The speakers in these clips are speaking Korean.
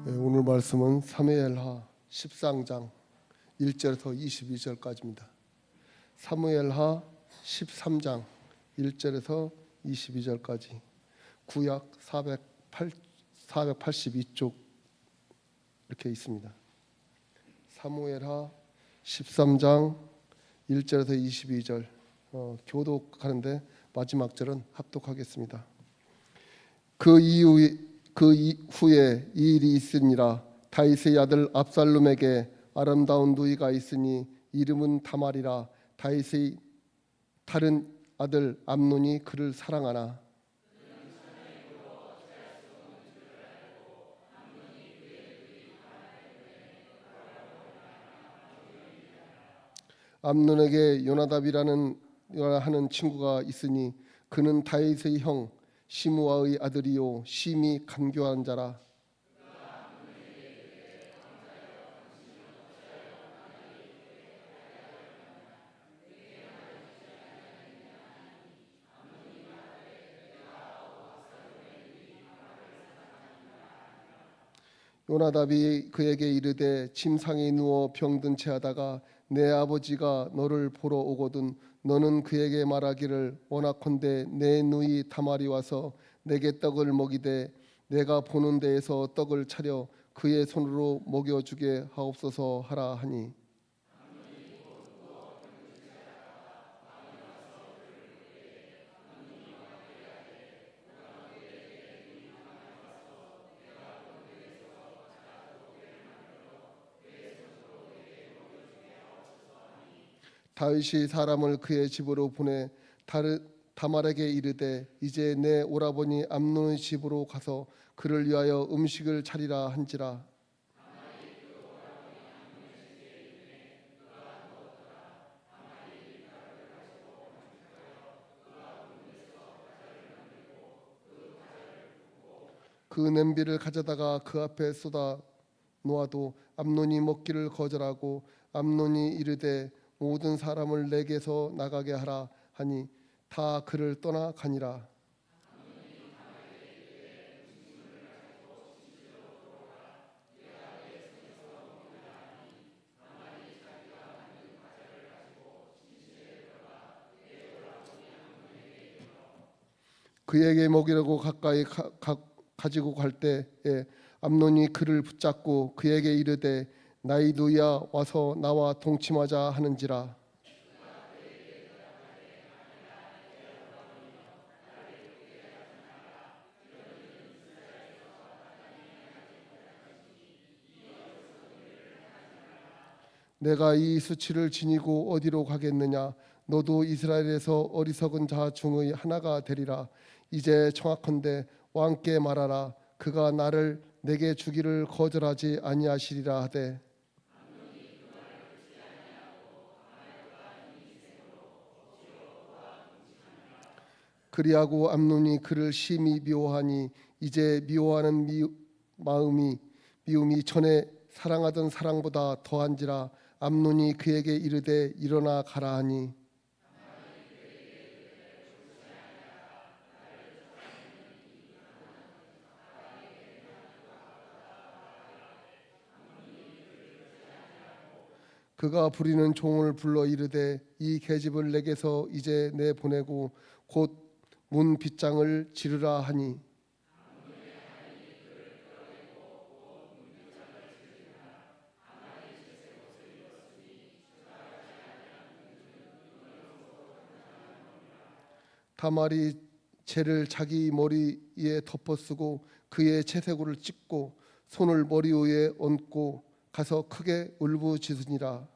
오늘 말씀은 사무엘하 13장 1절에서 22절까지입니다. 사무엘하 13장 1절에서 22절까지 구약 482쪽 이렇게 있습니다. 사무엘하 13장 1절에서 22절 교독하는데 마지막 절은 합독하겠습니다. 그 이후에 이 일이 있으니라. 다윗의 아들 압살롬에게 아름다운 누이가 있으니 이름은 다말이라. 다윗의 다른 아들 암논이 그를 사랑하나 암논에게 요나답이라는 하는 친구가 있으니 그는 다윗의 형 시므아의 아들이요 심히 간교한 자라. 요나답이 그에게 이르되 침상에 누워 병든 채하다가 내 아버지가 너를 보러 오거든 너는 그에게 말하기를 원하건대 내 누이 다말이 와서 내게 떡을 먹이되 내가 보는 데에서 떡을 차려 그의 손으로 먹여주게 하옵소서 하라 하니 다윗이 사람을 그의 집으로 보내 다말에게 이르되 이제 내 오라버니 암논의 집으로 가서 그를 위하여 음식을 차리라 한지라. 그 냄비를 가져다가 그 앞에 쏟아 놓아도 암논이 먹기를 거절하고 암논이 이르되 모든 사람을 내게서 나가게 하라 하니 다 그를 떠나 가니라. 그에게 먹이려고 가까이 가지고 갈 때에 암논이 그를 붙잡고 그에게 이르되 나의 누이야 와서 나와 동침하자 하는지라. 내가 이 수치를 지니고 어디로 가겠느냐. 너도 이스라엘에서 어리석은 자 중의 하나가 되리라. 이제 청하건대 왕께 말하라. 그가 나를 내게 주기를 거절하지 아니하시리라 하되 그리하고 암논이 그를 심히 미워하니 이제 미워하는 미움이 전에 사랑하던 사랑보다 더한지라. 암논이 그에게 이르되 일어나 가라 하니 그가 부리는 종을 불러 이르되 이 계집을 내게서 이제 내 보내고 곧 문 빗장을 지르라 하니 다말이 채를 자기 머리에 덮어쓰고 그의 채색을 찢고 손을 머리 위에 얹고 가서 크게 울부짖으니라.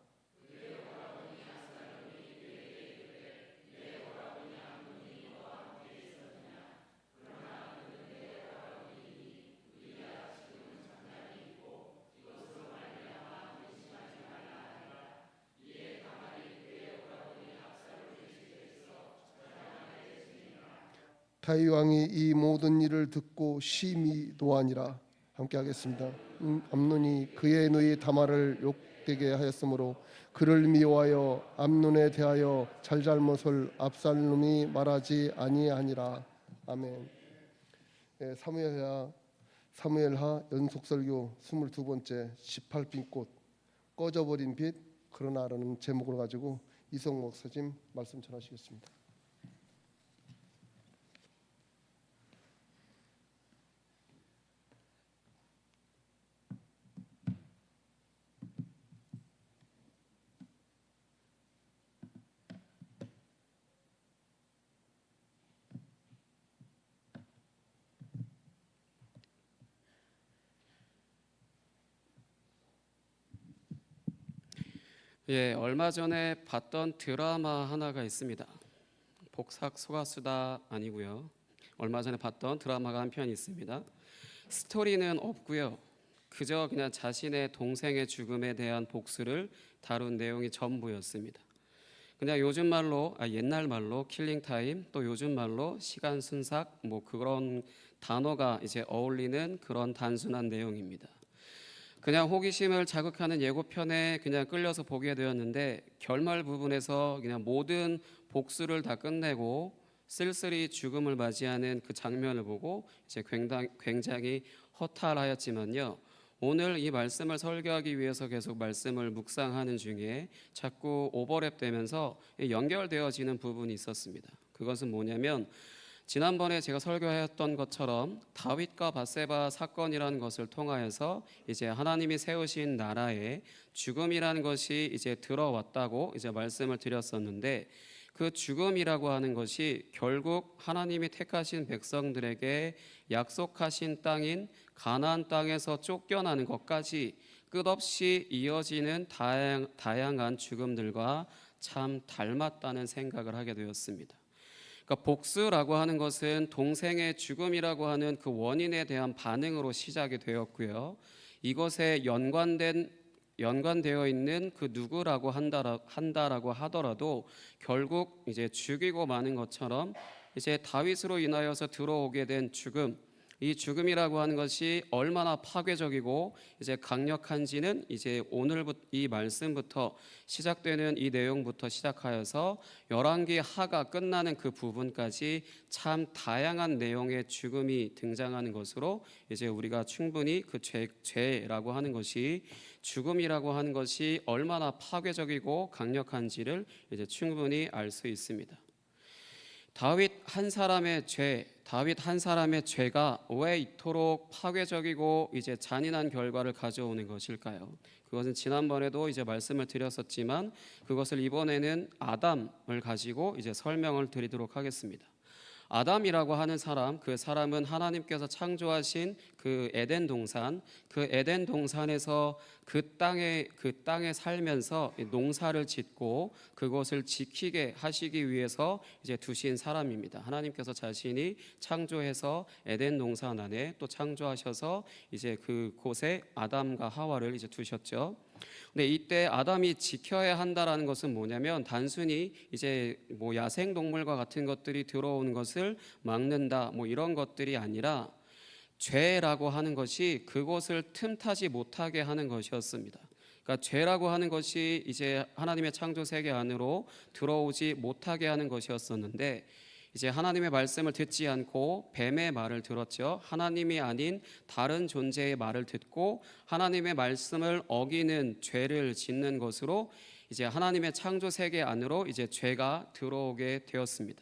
다윗 왕이 이 모든 일을 듣고 심히 노하니라. 함께 하겠습니다. 암논이 그의 누이 다말을 욕되게 하였으므로 그를 미워하여 암논에 대하여 잘잘못을 압살롬이 말하지 아니하니라. 아멘. 사무엘하 사무엘하 연속설교 22번째 18빈 꽃 꺼져버린 빛 그러나라는 제목을 가지고 이성 목사님 말씀 전하시겠습니다. 예, 얼마 전에 봤던 드라마 하나가 있습니다. 복삭 소가수다 아니고요. 얼마 전에 봤던 드라마가 한 편 있습니다. 스토리는 없고요. 그저 그냥 자신의 동생의 죽음에 대한 복수를 다룬 내용이 전부였습니다. 그냥 요즘 말로 옛날 말로 킬링 타임, 또 요즘 말로 시간 순삭, 뭐 그런 단어가 이제 어울리는 그런 단순한 내용입니다. 그냥 호기심을 자극하는 예고편에 그냥 끌려서 보게 되었는데 결말 부분에서 그냥 모든 복수를 다 끝내고 쓸쓸히 죽음을 맞이하는 그 장면을 보고 이제 굉장히 허탈하였지만요. 오늘 이 말씀을 설교하기 위해서 계속 말씀을 묵상하는 중에 자꾸 오버랩되면서 연결되어지는 부분이 있었습니다. 그것은 뭐냐면 지난번에 제가 설교했던 것처럼 다윗과 밧세바 사건이라는 것을 통하여서 이제 하나님이 세우신 나라에 죽음이라는 것이 이제 들어왔다고 이제 말씀을 드렸었는데 그 죽음이라고 하는 것이 결국 하나님이 택하신 백성들에게 약속하신 땅인 가나안 땅에서 쫓겨나는 것까지 끝없이 이어지는 다양한 죽음들과 참 닮았다는 생각을 하게 되었습니다. 그러니까 복수라고 하는 것은 동생의 죽음이라고 하는 그 원인에 대한 반응으로 시작이 되었고요. 이것에 연관되어 있는 그 누구라고 한다라고 하더라도 결국 이제 죽이고 마는 것처럼 이제 다윗으로 인하여서 들어오게 된 죽음, 이 죽음이라고 하는 것이 얼마나 파괴적이고 이제 강력한지는 이제 오늘부터 이 말씀부터 시작되는 이 내용부터 시작하여서 열왕기 하가 끝나는 그 부분까지 참 다양한 내용의 죽음이 등장하는 것으로 이제 우리가 충분히 그 죄라고 하는 것이 죽음이라고 하는 것이 얼마나 파괴적이고 강력한지를 이제 충분히 알 수 있습니다. 다윗 한 사람의 죄가 왜 이토록 파괴적이고 이제 잔인한 결과를 가져오는 것일까요? 그것은 지난번에도 이제 말씀을 드렸었지만 그것을 이번에는 아담을 가지고 이제 설명을 드리도록 하겠습니다. 아담이라고 하는 사람, 그 사람은 하나님께서 창조하신 그 에덴 동산에서 그 땅에 살면서 농사를 짓고 그것을 지키게 하시기 위해서 이제 두신 사람입니다. 하나님께서 자신이 창조해서 에덴 동산 안에 또 창조하셔서 이제 그곳에 아담과 하와를 이제 두셨죠. 근데 이때 아담이 지켜야 한다라는 것은 뭐냐면 단순히 이제 뭐 야생 동물과 같은 것들이 들어오는 것을 막는다 뭐 이런 것들이 아니라 죄라고 하는 것이 그곳을 틈타지 못하게 하는 것이었습니다. 그러니까 죄라고 하는 것이 이제 하나님의 창조 세계 안으로 들어오지 못하게 하는 것이었었는데 이제 하나님의 말씀을 듣지 않고 뱀의 말을 들었죠. 하나님이 아닌 다른 존재의 말을 듣고 하나님의 말씀을 어기는 죄를 짓는 것으로 이제 하나님의 창조 세계 안으로 이제 죄가 들어오게 되었습니다.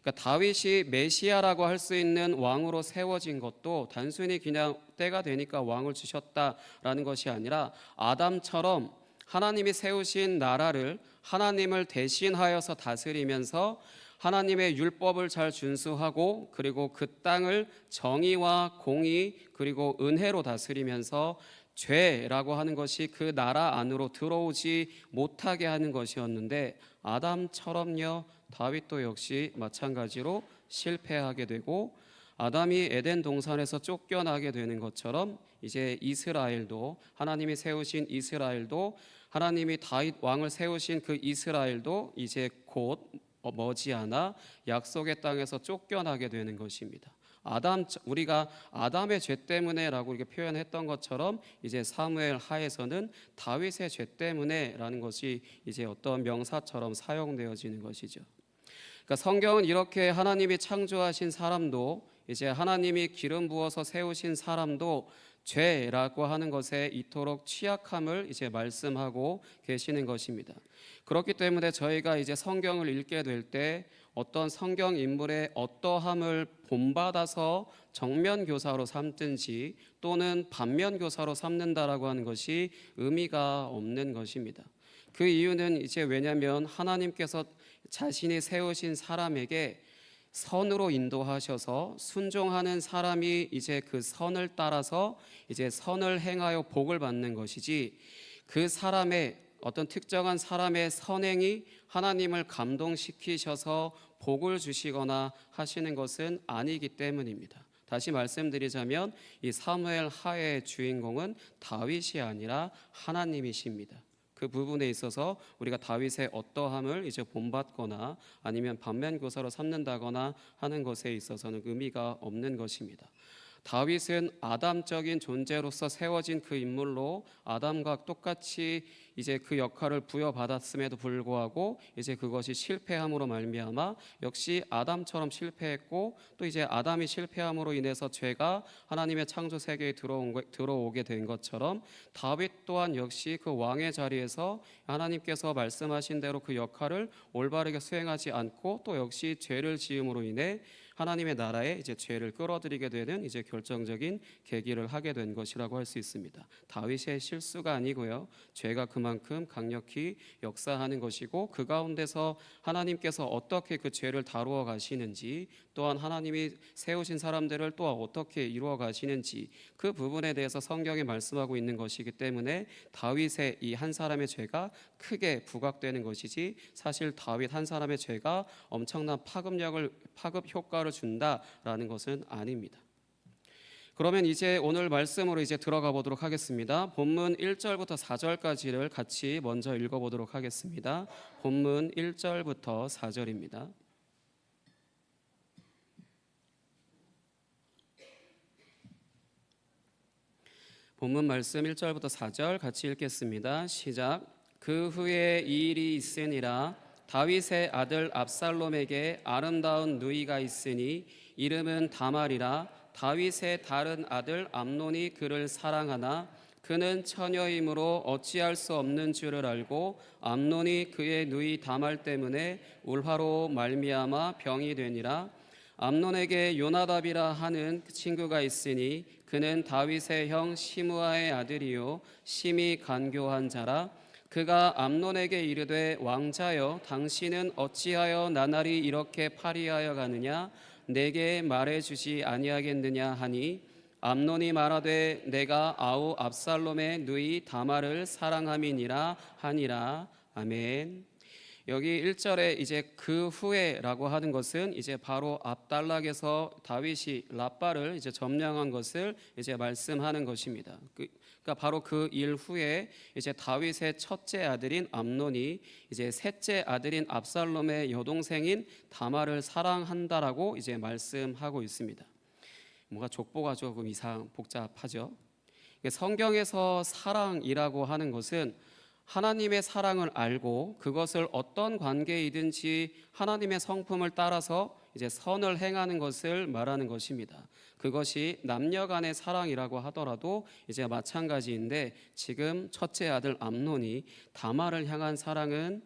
그러니까 다윗이 메시아라고 할 수 있는 왕으로 세워진 것도 단순히 그냥 때가 되니까 왕을 주셨다라는 것이 아니라 아담처럼 하나님이 세우신 나라를 하나님을 대신하여서 다스리면서 하나님의 율법을 잘 준수하고 그리고 그 땅을 정의와 공의 그리고 은혜로 다스리면서 죄라고 하는 것이 그 나라 안으로 들어오지 못하게 하는 것이었는데 아담처럼요 다윗도 역시 마찬가지로 실패하게 되고 아담이 에덴 동산에서 쫓겨나게 되는 것처럼 이제 이스라엘도 하나님이 세우신 이스라엘도 하나님이 다윗 왕을 세우신 그 이스라엘도 이제 곧 머지않아 약속의 땅에서 쫓겨나게 되는 것입니다. 우리가 아담의 죄 때문에라고 이렇게 표현했던 것처럼 이제 사무엘 하에서는 다윗의 죄 때문에라는 것이 이제 어떤 명사처럼 사용되어지는 것이죠. 그러니까 성경은 이렇게 하나님이 창조하신 사람도 이제 하나님이 기름 부어서 세우신 사람도 죄라고 하는 것에 이토록 취약함을 이제 말씀하고 계시는 것입니다. 그렇기 때문에 저희가 이제 성경을 읽게 될 때 어떤 성경 인물의 어떠함을 본받아서 정면 교사로 삼든지 또는 반면 교사로 삼는다라고 하는 것이 의미가 없는 것입니다. 그 이유는 이제 왜냐하면 하나님께서 자신이 세우신 사람에게 선으로 인도하셔서 순종하는 사람이 이제 그 선을 따라서 이제 선을 행하여 복을 받는 것이지, 그 사람의 어떤 특정한 사람의 선행이 하나님을 감동시키셔서 복을 주시거나 하시는 것은 아니기 때문입니다. 다시 말씀드리자면 이 사무엘 하의 주인공은 다윗이 아니라 하나님이십니다. 그 부분에 있어서 우리가 다윗의 어떠함을 이제 본받거나 아니면 반면교사로 삼는다거나 하는 것에 있어서는 의미가 없는 것입니다. 다윗은 아담적인 존재로서 세워진 그 인물로 아담과 똑같이 이제 그 역할을 부여받았음에도 불구하고 이제 그것이 실패함으로 말미암아 역시 아담처럼 실패했고, 또 이제 아담이 실패함으로 인해서 죄가 하나님의 창조 세계에 들어오게 된 것처럼 다윗 또한 역시 그 왕의 자리에서 하나님께서 말씀하신 대로 그 역할을 올바르게 수행하지 않고 또 역시 죄를 지음으로 인해 하나님의 나라에 이제 죄를 끌어들이게 되는 이제 결정적인 계기를 하게 된 것이라고 할 수 있습니다. 다윗의 실수가 아니고요, 죄가 그만큼 강력히 역사하는 것이고, 그 가운데서 하나님께서 어떻게 그 죄를 다루어 가시는지, 또한 하나님이 세우신 사람들을 또 어떻게 이루어 가시는지 그 부분에 대해서 성경이 말씀하고 있는 것이기 때문에 다윗의 이 한 사람의 죄가 크게 부각되는 것이지, 사실 다윗 한 사람의 죄가 엄청난 파급 효과를 준다라는 것은 아닙니다. 그러면 이제 오늘 말씀으로 이제 들어가 보도록 하겠습니다. 본문 1절부터 4절까지를 같이 먼저 읽어 보도록 하겠습니다. 본문 1절부터 4절입니다. 본문 말씀 1절부터 4절 같이 읽겠습니다. 시작. 그 후에 이 일이 있으니라. 다윗의 아들 압살롬에게 아름다운 누이가 있으니 이름은 다말이라. 다윗의 다른 아들 암논이 그를 사랑하나 그는 처녀이므로 어찌할 수 없는 줄을 알고 암논이 그의 누이 다말 때문에 울화로 말미암아 병이 되니라. 암논에게 요나답이라 하는 친구가 있으니 그는 다윗의 형 시므아의 아들이요 심히 간교한 자라. 그가 암논에게 이르되 왕자여 당신은 어찌하여 나날이 이렇게 파리하여 가느냐 내게 말해주지 아니하겠느냐 하니 암논이 말하되 내가 아우 압살롬의 누이 다말을 사랑함이니라 하니라. 아멘. 여기 1절에 이제 그 후에라고 하는 것은 이제 바로 압달락에서 다윗이 랍바를 이제 점령한 것을 이제 말씀하는 것입니다. 그러니까 바로 그 일 후에 이제 다윗의 첫째 아들인 암논이 이제 셋째 아들인 압살롬의 여동생인 다말을 사랑한다라고 이제 말씀하고 있습니다. 뭔가 족보가 조금 복잡하죠. 성경에서 사랑이라고 하는 것은 하나님의 사랑을 알고 그것을 어떤 관계이든지 하나님의 성품을 따라서 이제 선을 행하는 것을 말하는 것입니다. 그것이 남녀 간의 사랑이라고 하더라도 이제 마찬가지인데, 지금 첫째 아들 암논이 다말을 향한 사랑은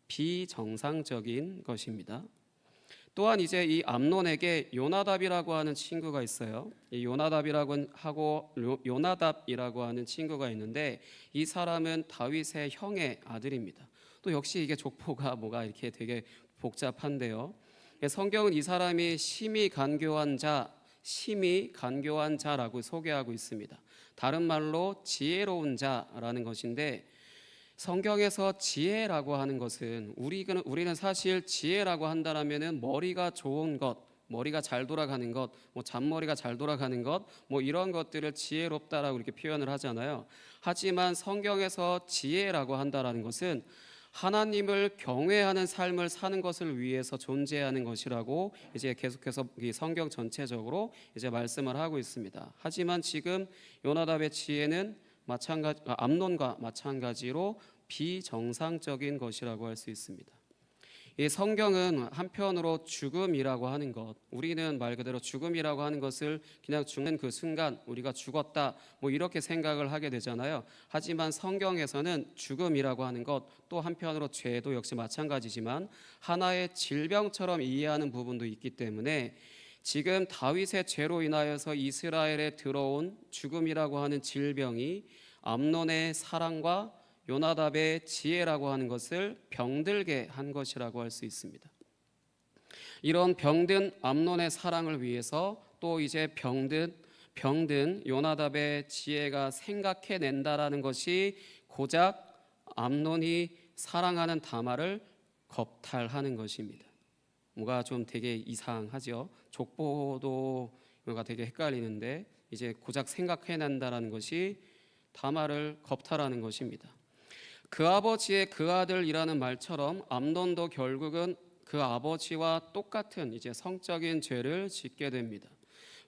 비정상적인 것입니다. 또한 이제 이 암논에게 요나답이라고 하는 친구가 있어요. 이 요나답이라고 하는 친구가 있는데, 이 사람은 다윗의 형의 아들입니다. 또 역시 이게 족보가 뭐가 이렇게 되게 복잡한데요. 성경은 이 사람이 심히 간교한 자라고 소개하고 있습니다. 다른 말로 지혜로운 자라는 것인데, 성경에서 지혜라고 하는 것은 우리는 사실 지혜라고 한다라면은 머리가 좋은 것, 머리가 잘 돌아가는 것, 잔머리가 잘 돌아가는 것, 이런 것들을 지혜롭다라고 이렇게 표현을 하잖아요. 하지만 성경에서 지혜라고 한다라는 것은 하나님을 경외하는 삶을 사는 것을 위해서 존재하는 것이라고 이제 계속해서 이 성경 전체적으로 이제 말씀을 하고 있습니다. 하지만 지금 요나답의 지혜는 암논과 마찬가지로 비정상적인 것이라고 할 수 있습니다. 이 성경은 한편으로 죽음이라고 하는 것, 우리는 말 그대로 죽음이라고 하는 것을 그냥 죽는 그 순간 우리가 죽었다 뭐 이렇게 생각을 하게 되잖아요. 하지만 성경에서는 죽음이라고 하는 것, 또 한편으로 죄도 역시 마찬가지지만 하나의 질병처럼 이해하는 부분도 있기 때문에 지금 다윗의 죄로 인하여서 이스라엘에 들어온 죽음이라고 하는 질병이 암논의 사랑과 요나답의 지혜라고 하는 것을 병들게 한 것이라고 할 수 있습니다. 이런 병든 암논의 사랑을 위해서 또 이제 병든 요나답의 지혜가 생각해낸다라는 것이 고작 암논이 사랑하는 다말을 겁탈하는 것입니다. 뭔가 좀 되게 이상하죠. 족보도가 되게 헷갈리는데 이제 고작 생각해낸다라는 것이 다말을 겁탈하는 것입니다. 그 아버지의 그 아들이라는 말처럼 암논도 결국은 그 아버지와 똑같은 이제 성적인 죄를 짓게 됩니다.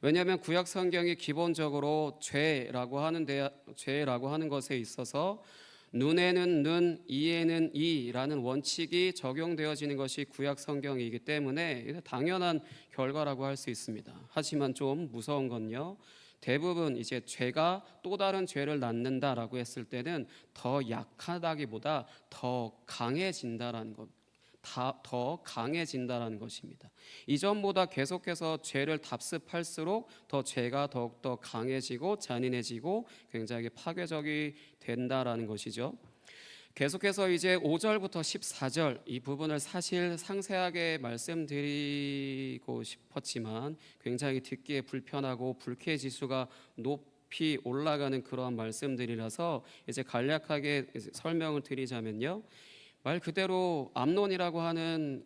왜냐하면 구약 성경이 기본적으로 죄라고 하는 것에 있어서 눈에는 눈, 이에는 이라는 원칙이 적용되어지는 것이 구약 성경이기 때문에 당연한 결과라고 할 수 있습니다. 하지만 좀 무서운 건요. 대부분 이제 죄가 또 다른 죄를 낳는다라고 했을 때는 더 약하다기보다 더 강해진다라는 것, 더 강해진다라는 것입니다. 이전보다 계속해서 죄를 답습할수록 더 죄가 더욱더 강해지고 잔인해지고 굉장히 파괴적이 된다라는 것이죠. 계속해서 이제 5절부터 14절 이 부분을 사실 상세하게 말씀드리고 싶었지만 굉장히 듣기에 불편하고 불쾌 지수가 높이 올라가는 그러한 말씀들이라서 이제 간략하게 설명을 드리자면요. 말 그대로 암논이라고 하는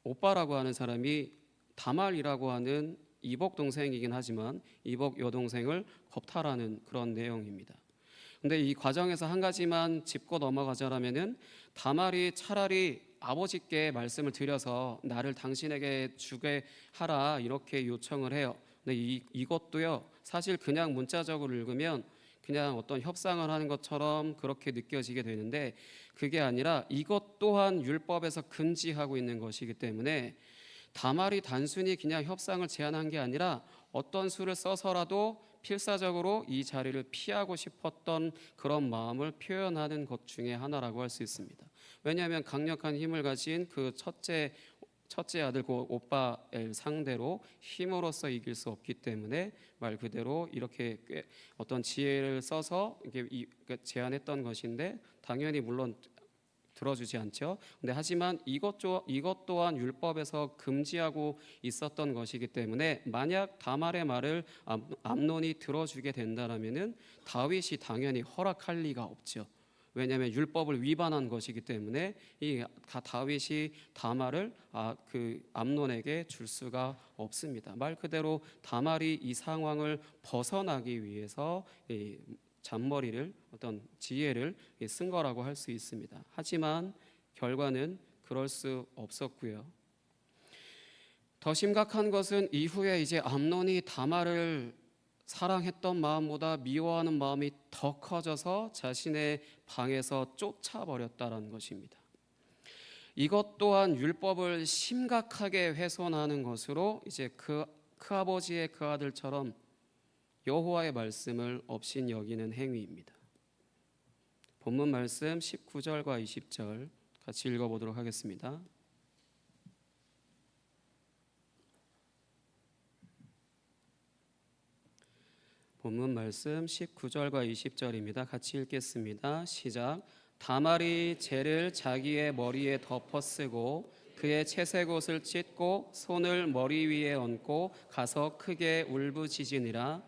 오빠라고 하는 사람이 다말이라고 하는 이복 동생이긴 하지만 이복 여동생을 겁탈하는 그런 내용입니다. 근데 이 과정에서 한 가지만 짚고 넘어가자라면은 다말이 차라리 아버지께 말씀을 드려서 나를 당신에게 주게 하라 이렇게 요청을 해요. 근데 이것도요 사실 그냥 문자적으로 읽으면 그냥 어떤 협상을 하는 것처럼 그렇게 느껴지게 되는데 그게 아니라 이것 또한 율법에서 금지하고 있는 것이기 때문에 다말이 단순히 그냥 협상을 제안한 게 아니라 어떤 수를 써서라도 필사적으로 이 자리를 피하고 싶었던 그런 마음을 표현하는 것 중에 하나라고 할 수 있습니다. 왜냐하면 강력한 힘을 가진 그 첫째 아들 그 오빠를 상대로 힘으로써 이길 수 없기 때문에 말 그대로 이렇게 어떤 지혜를 써서 이게 제안했던 것인데 당연히 물론 들어주지 않죠. 근데 하지만 이것 또한 율법에서 금지하고 있었던 것이기 때문에 만약 다말의 말을 암논이 들어주게 된다라면은 다윗이 당연히 허락할 리가 없죠. 왜냐하면 율법을 위반한 것이기 때문에 이 다윗이 다말을 그 암논에게 줄 수가 없습니다. 말 그대로 다말이 이 상황을 벗어나기 위해서 잔머리를 어떤 지혜를 쓴 거라고 할 수 있습니다. 하지만 결과는 그럴 수 없었고요. 더 심각한 것은 이후에 이제 암논이 다말을 사랑했던 마음보다 미워하는 마음이 더 커져서 자신의 방에서 쫓아버렸다는 것입니다. 이것 또한 율법을 심각하게 훼손하는 것으로 이제 그 아버지의 그 아들처럼 여호와의 말씀을 업신 여기는 행위입니다. 본문 말씀 19절과 20절 같이 읽어보도록 하겠습니다. 본문 말씀 19절과 20절입니다. 같이 읽겠습니다. 시작. 다말이 재를 자기의 머리에 덮어쓰고 그의 채색 옷을 찢고 손을 머리 위에 얹고 가서 크게 울부짖으니라.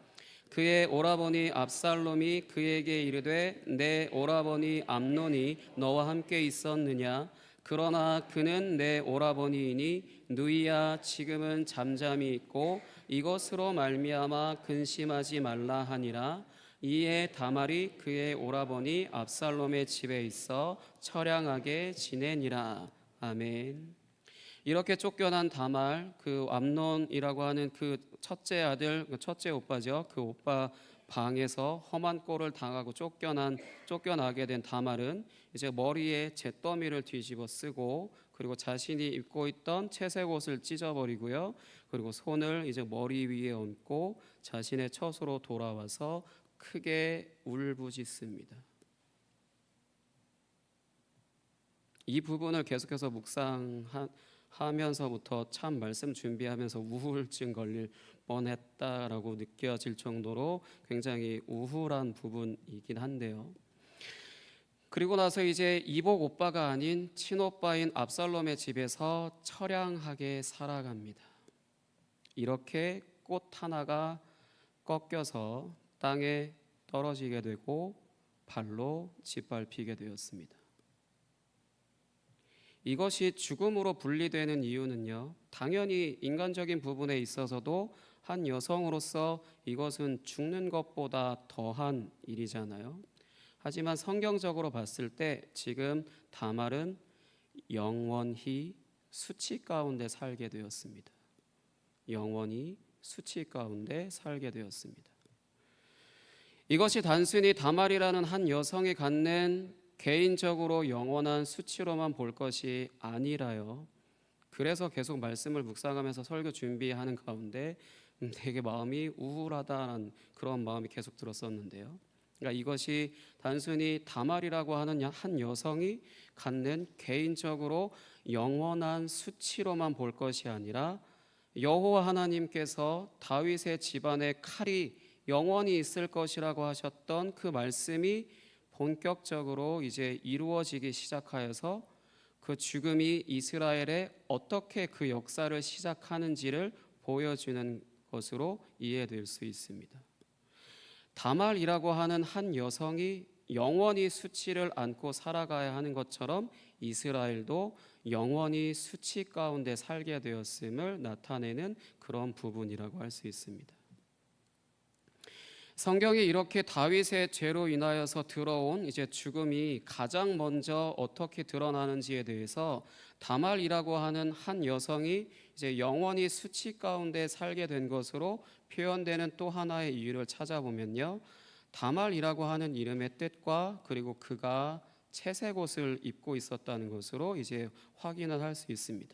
그의 오라버니 압살롬이 그에게 이르되 내 오라버니 암논이 너와 함께 있었느냐? 그러나 그는 내 오라버니이니 누이야 지금은 잠잠히 있고 이것으로 말미암아 근심하지 말라 하니라. 이에 다말이 그의 오라버니 압살롬의 집에 있어 처량하게 지내니라. 아멘. 이렇게 쫓겨난 다말, 그 암논이라고 하는 그 첫째 아들, 첫째 오빠죠. 그 오빠 방에서 험한 꼴을 당하고 쫓겨나게 된 다말은 이제 머리에 잿더미를 뒤집어 쓰고 그리고 자신이 입고 있던 채색 옷을 찢어버리고요. 그리고 손을 이제 머리 위에 얹고 자신의 처소로 돌아와서 크게 울부짖습니다. 이 부분을 계속해서 묵상하면서부터 참 말씀 준비하면서 우울증 걸릴 뻔했다라고 느껴질 정도로 굉장히 우울한 부분이긴 한데요. 그리고 나서 이제 이복 오빠가 아닌 친오빠인 압살롬의 집에서 처량하게 살아갑니다. 이렇게 꽃 하나가 꺾여서 땅에 떨어지게 되고 발로 짓밟히게 되었습니다. 이것이 죽음으로 분리되는 이유는요, 당연히 인간적인 부분에 있어서도 한 여성으로서 이것은 죽는 것보다 더한 일이잖아요. 하지만 성경적으로 봤을 때 지금 다말은 영원히 수치 가운데 살게 되었습니다. 영원히 수치 가운데 살게 되었습니다. 이것이 단순히 다말이라는 한 여성이 갖는 개인적으로 영원한 수치로만 볼 것이 아니라요. 그래서 계속 말씀을 묵상하면서 설교 준비하는 가운데 되게 마음이 우울하다는 그런 마음이 계속 들었었는데요. 그러니까 이것이 단순히 다말이라고 하는 한 여성이 갖는 개인적으로 영원한 수치로만 볼 것이 아니라 여호와 하나님께서 다윗의 집안에 칼이 영원히 있을 것이라고 하셨던 그 말씀이 본격적으로 이제 이루어지기 시작하여서 그 죽음이 이스라엘에 어떻게 그 역사를 시작하는지를 보여주는 것으로 이해될 수 있습니다. 다말이라고 하는 한 여성이 영원히 수치를 안고 살아가야 하는 것처럼 이스라엘도 영원히 수치 가운데 살게 되었음을 나타내는 그런 부분이라고 할 수 있습니다. 성경이 이렇게 다윗의 죄로 인하여서 들어온 이제 죽음이 가장 먼저 어떻게 드러나는지에 대해서 다말이라고 하는 한 여성이 이제 영원히 수치 가운데 살게 된 것으로 표현되는 또 하나의 이유를 찾아보면요, 다말이라고 하는 이름의 뜻과 그리고 그가 채색 옷을 입고 있었다는 것으로 이제 확인을 할 수 있습니다.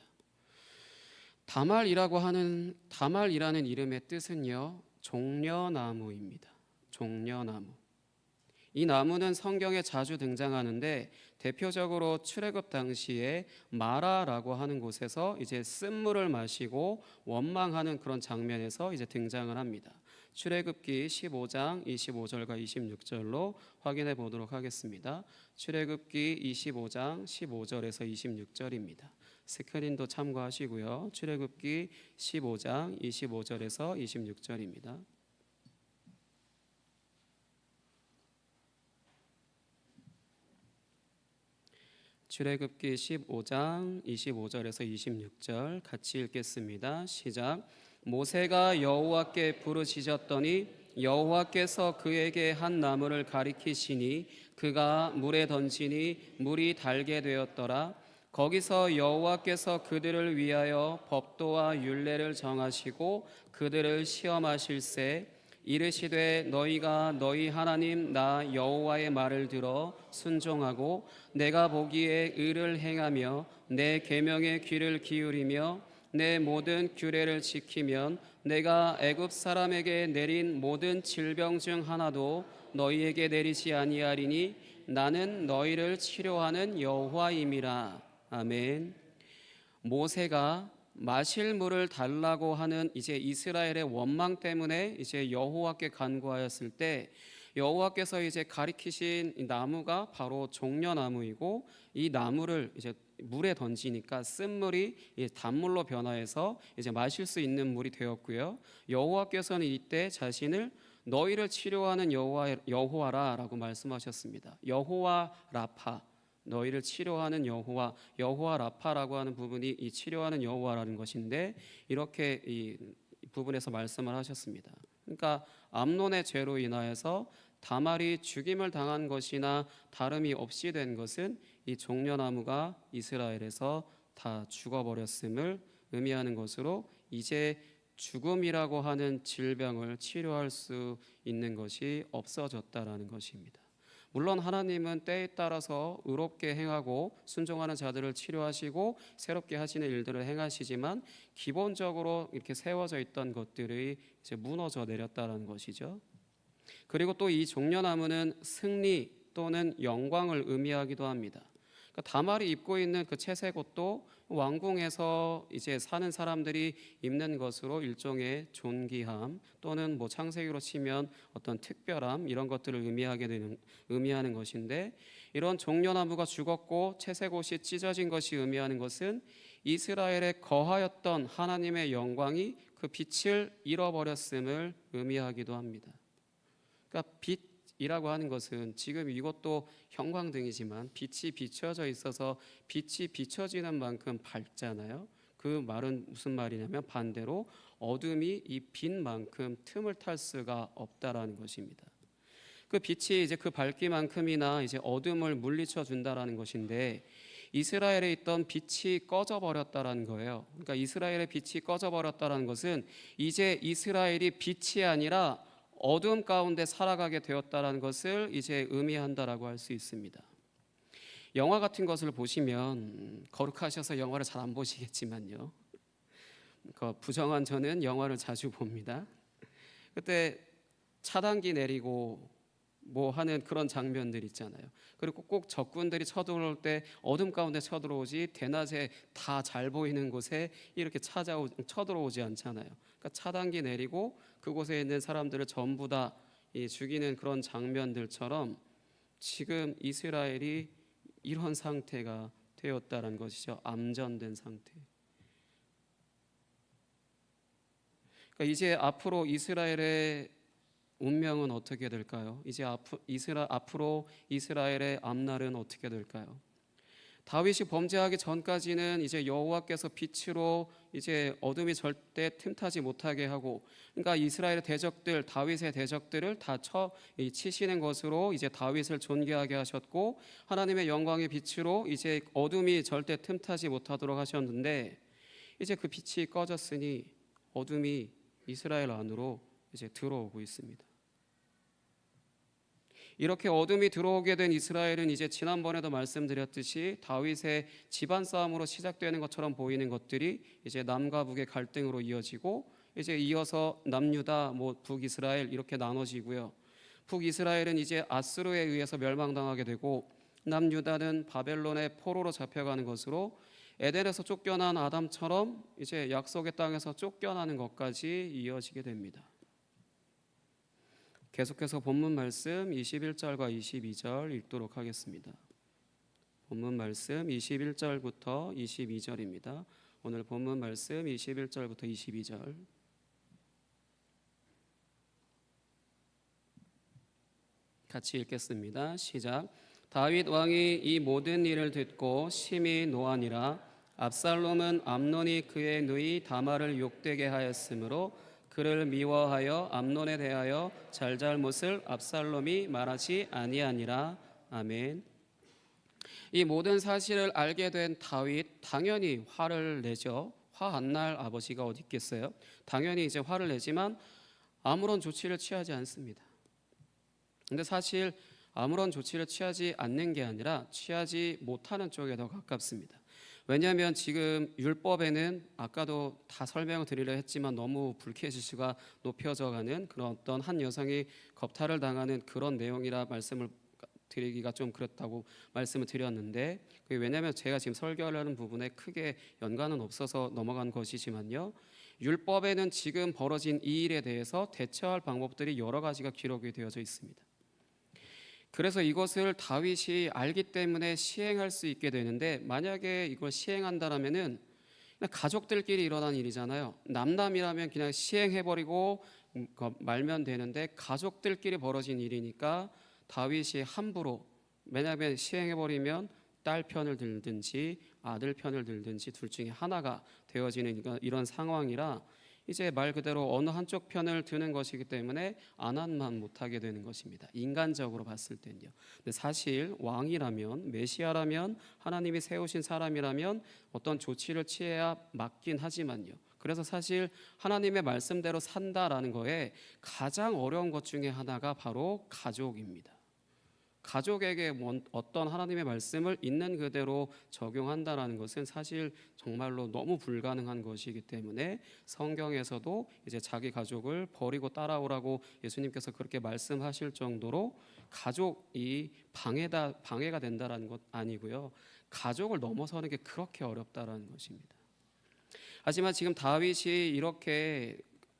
다말이라는 이름의 뜻은요, 종려나무입니다. 종려나무. 이 나무는 성경에 자주 등장하는데 대표적으로 출애굽 당시에 마라라고 하는 곳에서 이제 쓴물을 마시고 원망하는 그런 장면에서 이제 등장을 합니다. 출애굽기 15장 25절과 26절로 확인해 보도록 하겠습니다. 출애굽기 25장 15절에서 26절입니다. 스크린도 참고하시고요. 출애굽기 15장 25절에서 26절입니다. 출애굽기 15장 25절에서 26절 같이 읽겠습니다. 시작. 모세가 여호와께 부르짖었더니 여호와께서 그에게 한 나무를 가리키시니 그가 물에 던지니 물이 달게 되었더라. 거기서 여호와께서 그들을 위하여 법도와 율례를 정하시고 그들을 시험하실세 이르시되 너희가 너희 하나님 나 여호와의 말을 들어 순종하고 내가 보기에 의를 행하며 내 계명에 귀를 기울이며 내 모든 규례를 지키면 내가 애굽 사람에게 내린 모든 질병 중 하나도 너희에게 내리지 아니하리니 나는 너희를 치료하는 여호와임이라. 아멘. 모세가 마실 물을 달라고 하는 이제 이스라엘의 원망 때문에 이제 여호와께 간구하였을 때 여호와께서 이제 가리키신 이 나무가 바로 종려나무이고 이 나무를 이제 물에 던지니까 쓴물이 단물로 변화해서 이제 마실 수 있는 물이 되었고요. 여호와께서는 이때 자신을 너희를 치료하는 여호와라라고 말씀하셨습니다. 여호와 라파, 너희를 치료하는 여호와 라파라고 하는 부분이 이 치료하는 여호와라는 것인데 이렇게 이 부분에서 말씀을 하셨습니다. 그러니까 암논의 죄로 인하여서 다말이 죽임을 당한 것이나 다름이 없이 된 것은 이 종려나무가 이스라엘에서 다 죽어버렸음을 의미하는 것으로 이제 죽음이라고 하는 질병을 치료할 수 있는 것이 없어졌다라는 것입니다. 물론 하나님은 때에 따라서 의롭게 행하고 순종하는 자들을 치료하시고 새롭게 하시는 일들을 행하시지만 기본적으로 이렇게 세워져 있던 것들이 이제 무너져 내렸다는 것이죠. 그리고 또 이 종려나무는 승리 또는 영광을 의미하기도 합니다. 그러니까 다말이 입고 있는 그 채색 옷도 왕궁에서 이제 사는 사람들이 입는 것으로 일종의 존귀함 또는 뭐 창세기로 치면 어떤 특별함 이런 것들을 의미하는 것인데, 이런 종려나무가 죽었고 채색 옷이 찢어진 것이 의미하는 것은 이스라엘에 거하였던 하나님의 영광이 그 빛을 잃어버렸음을 의미하기도 합니다. 그러니까 빛이라고 하는 것은 지금 이것도 형광등이지만 빛이 비춰져 있어서 빛이 비춰지는 만큼 밝잖아요. 그 말은 무슨 말이냐면 반대로 어둠이 이 빛만큼 틈을 탈 수가 없다라는 것입니다. 그 빛이 이제 그 밝기만큼이나 이제 어둠을 물리쳐 준다라는 것인데, 이스라엘에 있던 빛이 꺼져 버렸다라는 거예요. 그러니까 이스라엘의 빛이 꺼져 버렸다라는 것은 이제 이스라엘이 빛이 아니라 어둠 가운데 살아가게 되었다라는 것을 이제 의미한다라고 할 수 있습니다. 영화 같은 것을 보시면 거룩하셔서 영화를 잘 안 보시겠지만요. 부정한 저는 영화를 자주 봅니다. 그때 차단기 내리고 뭐 하는 그런 장면들 있잖아요. 그리고 꼭 적군들이 쳐들어올 때 어둠 가운데 쳐들어오지 대낮에 다 잘 보이는 곳에 이렇게 쳐들어오지 않잖아요. 그러니까 차단기 내리고 그곳에 있는 사람들을 전부 다 죽이는 그런 장면들처럼 지금 이스라엘이 이런 상태가 되었다는 것이죠. 암전된 상태. 그러니까 이제 앞으로 이스라엘의 운명은 어떻게 될까요? 이제 앞으로 이스라엘의 앞날은 어떻게 될까요? 다윗이 범죄하기 전까지는 이제 여호와께서 빛으로 이제 어둠이 절대 틈타지 못하게 하고, 그러니까 이스라엘의 대적들, 다윗의 대적들을 다 치시는 것으로 이제 다윗을 존귀하게 하셨고, 하나님의 영광의 빛으로 이제 어둠이 절대 틈타지 못하도록 하셨는데, 이제 그 빛이 꺼졌으니 어둠이 이스라엘 안으로 이제 들어오고 있습니다. 이렇게 어둠이 들어오게 된 이스라엘은 이제 지난번에도 말씀드렸듯이 다윗의 집안 싸움으로 시작되는 것처럼 보이는 것들이 이제 남과 북의 갈등으로 이어지고, 이제 이어서 남유다, 북이스라엘 이렇게 나눠지고요. 북이스라엘은 이제 아수르에 의해서 멸망당하게 되고, 남유다는 바벨론의 포로로 잡혀가는 것으로 에덴에서 쫓겨난 아담처럼 이제 약속의 땅에서 쫓겨나는 것까지 이어지게 됩니다. 계속해서 본문 말씀 21절과 22절 읽도록 하겠습니다. 본문 말씀 21절부터 22절입니다. 오늘 본문 말씀 21절부터 22절. 같이 읽겠습니다. 시작. 다윗 왕이 이 모든 일을 듣고 심히 노하니라. 압살롬은 암논이 그의 누이 다말을 욕되게 하였으므로 그를 미워하여 암논에 대하여 잘잘못을 압살롬이 말하지 아니하니라. 아멘. 이 모든 사실을 알게 된 다윗 당연히 화를 내죠. 화 안 날 아버지가 어디 있겠어요? 당연히 이제 화를 내지만 아무런 조치를 취하지 않습니다. 근데 사실 아무런 조치를 취하지 않는 게 아니라 취하지 못하는 쪽에 더 가깝습니다. 왜냐하면 지금 율법에는 아까도 다 설명을 드리려 했지만 너무 불쾌지수가 높여져가는 그런 어떤 한 여성이 겁탈을 당하는 그런 내용이라 말씀을 드리기가 좀 그렇다고 말씀을 드렸는데, 그게 왜냐하면 제가 지금 설교하려는 부분에 크게 연관은 없어서 넘어간 것이지만요, 율법에는 지금 벌어진 이 일에 대해서 대처할 방법들이 여러 가지가 기록이 되어져 있습니다. 그래서 이것을 다윗이 알기 때문에 시행할 수 있게 되는데, 만약에 이걸 시행한다라면은 가족들끼리 일어난 일이잖아요. 남남이라면 그냥 시행해버리고 말면 되는데 가족들끼리 벌어진 일이니까 다윗이 함부로, 왜냐하면 시행해버리면 딸 편을 들든지 아들 편을 들든지 둘 중에 하나가 되어지는 이런 상황이라 이제 말 그대로 어느 한쪽 편을 드는 것이기 때문에 안한만 못하게 되는 것입니다. 인간적으로 봤을 때는요. 근데 사실 왕이라면, 메시아라면, 하나님이 세우신 사람이라면 어떤 조치를 취해야 맞긴 하지만요. 그래서 사실 하나님의 말씀대로 산다라는 거에 가장 어려운 것 중에 하나가 바로 가족입니다. 가족에게 어떤 하나님의 말씀을 있는 그대로 적용한다라는 것은 사실 정말로 너무 불가능한 것이기 때문에 성경에서도 이제 자기 가족을 버리고 따라오라고 예수님께서 그렇게 말씀하실 정도로 가족이 방해가 된다라는 것 아니고요. 가족을 넘어서는 게 그렇게 어렵다라는 것입니다. 하지만 지금 다윗이 이렇게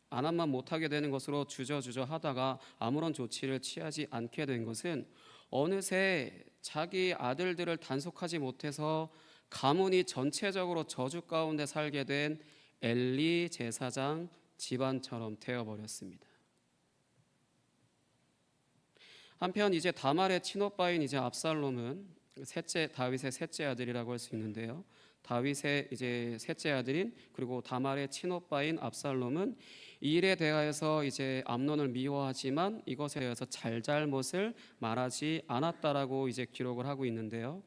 안함만 못하게 되는 것으로 주저주저 하다가 아무런 조치를 취하지 않게 된 것은 어느새 자기 아들들을 단속하지 못해서 가문이 전체적으로 저주 가운데 살게 된 엘리 제사장 집안처럼 되어버렸습니다. 한편 이제 다말의 친오빠인 이제 압살롬은 다윗의 셋째 아들이라고 할 수 있는데요. 다윗의 이제 셋째 아들인 그리고 다말의 친오빠인 압살롬은 이 일에 대하여서 이제 암논을 미워하지만 이것에 대해서 잘잘못을 말하지 않았다라고 이제 기록을 하고 있는데요.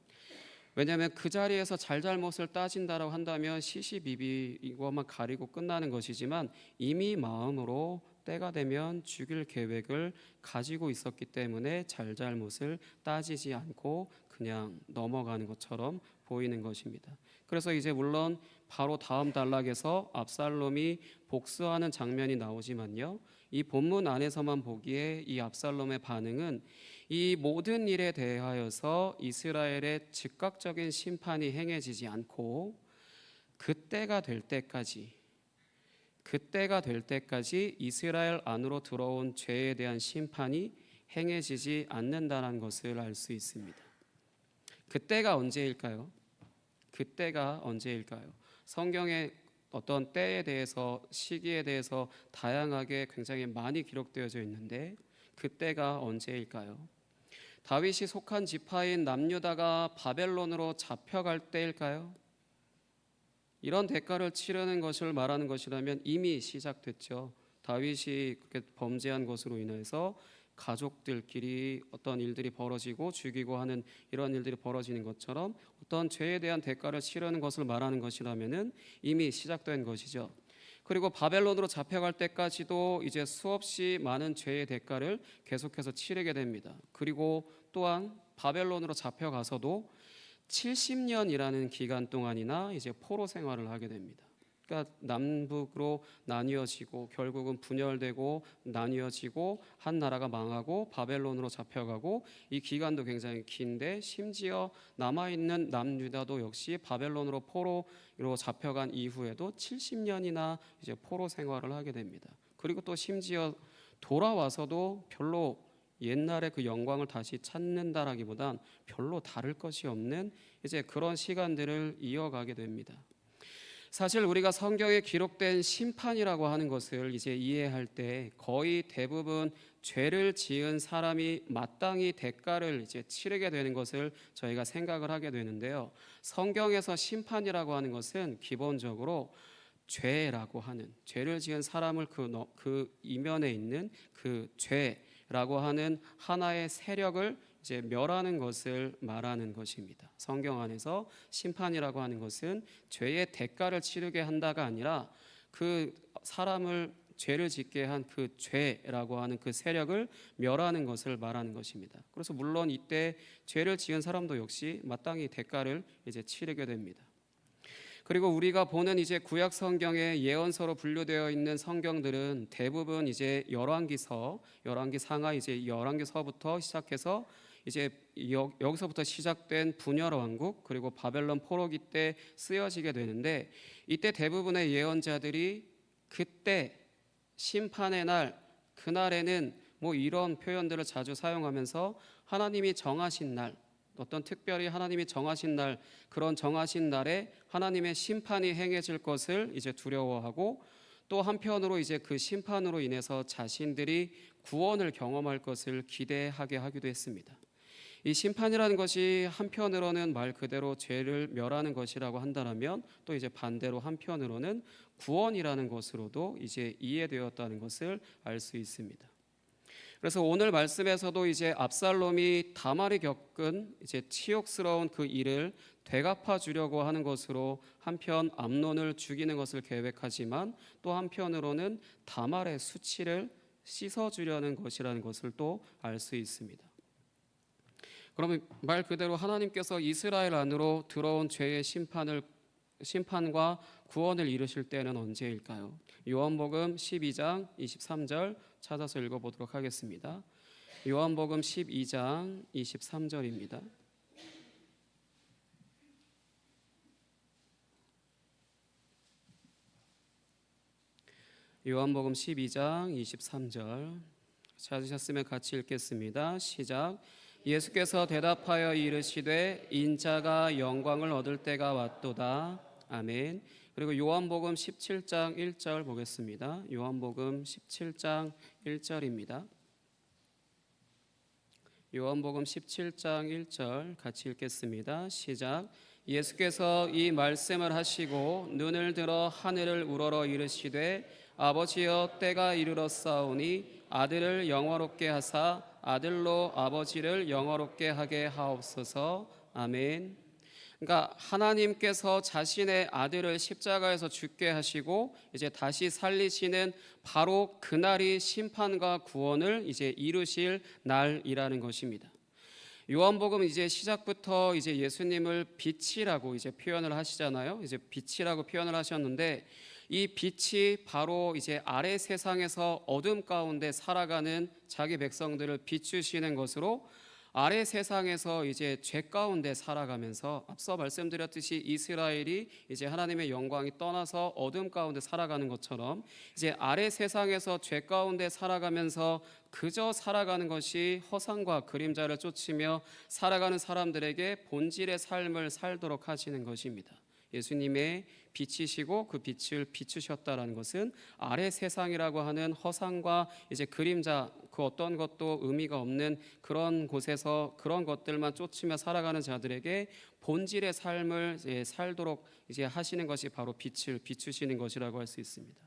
왜냐하면 그 자리에서 잘잘못을 따진다라고 한다면 시시비비 이것만 가리고 끝나는 것이지만 이미 마음으로 때가 되면 죽일 계획을 가지고 있었기 때문에 잘잘못을 따지지 않고 그냥 넘어가는 것처럼 보이는 것입니다. 그래서 이제 물론 바로 다음 단락에서 압살롬이 복수하는 장면이 나오지만요. 이 본문 안에서만 보기에 이 압살롬의 반응은 이 모든 일에 대하여서 이스라엘의 즉각적인 심판이 행해지지 않고 그때가 될 때까지 이스라엘 안으로 들어온 죄에 대한 심판이 행해지지 않는다는 것을 알 수 있습니다. 그때가 언제일까요? 성경의 어떤 때에 대해서 시기에 대해서 다양하게 굉장히 많이 기록되어져 있는데 그때가 언제일까요? 다윗이 속한 지파인 남유다가 바벨론으로 잡혀갈 때일까요? 이런 대가를 치르는 것을 말하는 것이라면 이미 시작됐죠. 다윗이 그렇게 범죄한 것으로 인해서 가족들끼리 어떤 일들이 벌어지고 죽이고 하는 이런 일들이 벌어지는 것처럼 어떤 죄에 대한 대가를 치르는 것을 말하는 것이라면은 이미 시작된 것이죠. 그리고 바벨론으로 잡혀갈 때까지도 이제 수없이 많은 죄의 대가를 계속해서 치르게 됩니다. 그리고 또한 바벨론으로 잡혀가서도 70년이라는 기간 동안이나 이제 포로 생활을 하게 됩니다. 그러니까 남북으로 나뉘어지고 결국은 분열되고 나뉘어지고 한 나라가 망하고 바벨론으로 잡혀가고 이 기간도 굉장히 긴데 심지어 남아있는 남유다도 역시 바벨론으로 포로로 잡혀간 이후에도 70년이나 이제 포로 생활을 하게 됩니다. 그리고 또 심지어 돌아와서도 별로 옛날의 그 영광을 다시 찾는다라기보단 별로 다를 것이 없는 이제 그런 시간들을 이어가게 됩니다. 사실 우리가 성경에 기록된 심판이라고 하는 것을 이제 이해할 때 거의 대부분 죄를 지은 사람이 마땅히 대가를 이제 치르게 되는 것을 저희가 생각을 하게 되는데요. 성경에서 심판이라고 하는 것은 기본적으로 죄라고 하는 죄를 지은 사람을 그 이면에 있는 그 죄라고 하는 하나의 세력을 이제 멸하는 것을 말하는 것입니다. 성경 안에서 심판이라고 하는 것은 죄의 대가를 치르게 한다가 아니라 그 사람을 죄를 짓게 한 그 죄라고 하는 그 세력을 멸하는 것을 말하는 것입니다. 그래서 물론 이때 죄를 지은 사람도 역시 마땅히 대가를 이제 치르게 됩니다. 그리고 우리가 보는 이제 구약 성경의 예언서로 분류되어 있는 성경들은 대부분 이제 열왕기 상하 이제 열왕기서부터 시작해서 이제 여기서부터 시작된 분열 왕국 그리고 바벨론 포로기 때 쓰여지게 되는데 이때 대부분의 예언자들이 그때 심판의 날 그날에는 뭐 이런 표현들을 자주 사용하면서 하나님이 정하신 날 어떤 특별히 하나님이 정하신 날 그런 정하신 날에 하나님의 심판이 행해질 것을 이제 두려워하고 또 한편으로 이제 그 심판으로 인해서 자신들이 구원을 경험할 것을 기대하게 하기도 했습니다. 이 심판이라는 것이 한편으로는 말 그대로 죄를 멸하는 것이라고 한다면 또 이제 반대로 한편으로는 구원이라는 것으로도 이제 이해되었다는 것을 알 수 있습니다. 그래서 오늘 말씀에서도 이제 압살롬이 다말이 겪은 이제 치욕스러운 그 일을 되갚아 주려고 하는 것으로 한편 암논을 죽이는 것을 계획하지만 또 한편으로는 다말의 수치를 씻어 주려는 것이라는 것을 또 알 수 있습니다. 그러면 말 그대로 하나님께서 이스라엘 안으로 들어온 죄의 심판과 구원을 이루실 때는 언제일까요? 요한복음 12장 23절 찾아서 읽어보도록 하겠습니다. 요한복음 12장 23절입니다. 요한복음 12장 23절 찾으셨으면 같이 읽겠습니다. 시작. 예수께서 대답하여 이르시되 인자가 영광을 얻을 때가 왔도다. 아멘. 그리고 요한복음 17장 1절 보겠습니다. 요한복음 17장 1절입니다. 요한복음 17장 1절 같이 읽겠습니다. 시작. 예수께서 이 말씀을 하시고 눈을 들어 하늘을 우러러 이르시되 아버지여 때가 이르렀사오니 아들을 영화롭게 하사 아들로 아버지를 영화롭게 하게 하옵소서. 아멘. 그러니까 하나님께서 자신의 아들을 십자가에서 죽게 하시고 이제 다시 살리시는 바로 그날이 심판과 구원을 이제 이루실 날이라는 것입니다. 요한복음 이제 시작부터 이제 예수님을 빛이라고 이제 표현을 하시잖아요. 이제 빛이라고 표현을 하셨는데 이 빛이 바로 이제 아래 세상에서 어둠 가운데 살아가는 자기 백성들을 비추시는 것으로 아래 세상에서 이제 죄 가운데 살아가면서 앞서 말씀드렸듯이 이스라엘이 이제 하나님의 영광이 떠나서 어둠 가운데 살아가는 것처럼 이제 아래 세상에서 죄 가운데 살아가면서 그저 살아가는 것이 허상과 그림자를 쫓으며 살아가는 사람들에게 본질의 삶을 살도록 하시는 것입니다. 예수님의 빛이시고 그 빛을 비추셨다라는 것은 아래 세상이라고 하는 허상과 이제 그림자 그 어떤 것도 의미가 없는 그런 곳에서 그런 것들만 쫓으며 살아가는 자들에게 본질의 삶을 살도록 이제 하시는 것이 바로 빛을 비추시는 것이라고 할 수 있습니다.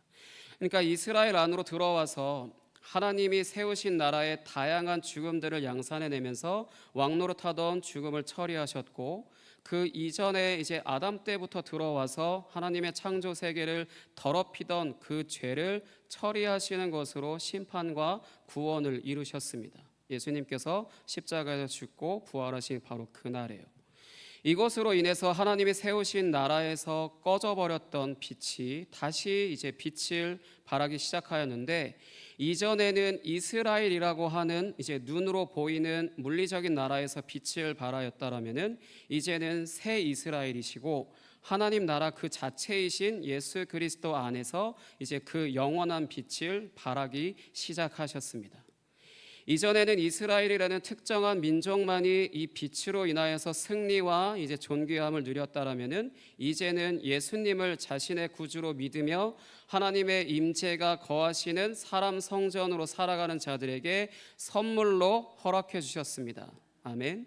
그러니까 이스라엘 안으로 들어와서 하나님이 세우신 나라의 다양한 죽음들을 양산해내면서 왕노릇하던 죽음을 처리하셨고 그 이전에 이제 아담 때부터 들어와서 하나님의 창조 세계를 더럽히던 그 죄를 처리하시는 것으로 심판과 구원을 이루셨습니다. 예수님께서 십자가에서 죽고 부활하신 바로 그날이에요. 이것으로 인해서 하나님이 세우신 나라에서 꺼져버렸던 빛이 다시 이제 빛을 발하기 시작하였는데 이전에는 이스라엘이라고 하는 이제 눈으로 보이는 물리적인 나라에서 빛을 발하였다라면은 이제는 새 이스라엘이시고 하나님 나라 그 자체이신 예수 그리스도 안에서 이제 그 영원한 빛을 발하기 시작하셨습니다. 이전에는 이스라엘이라는 특정한 민족만이 이 빛으로 인하여서 승리와 이제 존귀함을 누렸다라면은 이제는 예수님을 자신의 구주로 믿으며 하나님의 임재가 거하시는 사람 성전으로 살아가는 자들에게 선물로 허락해 주셨습니다. 아멘.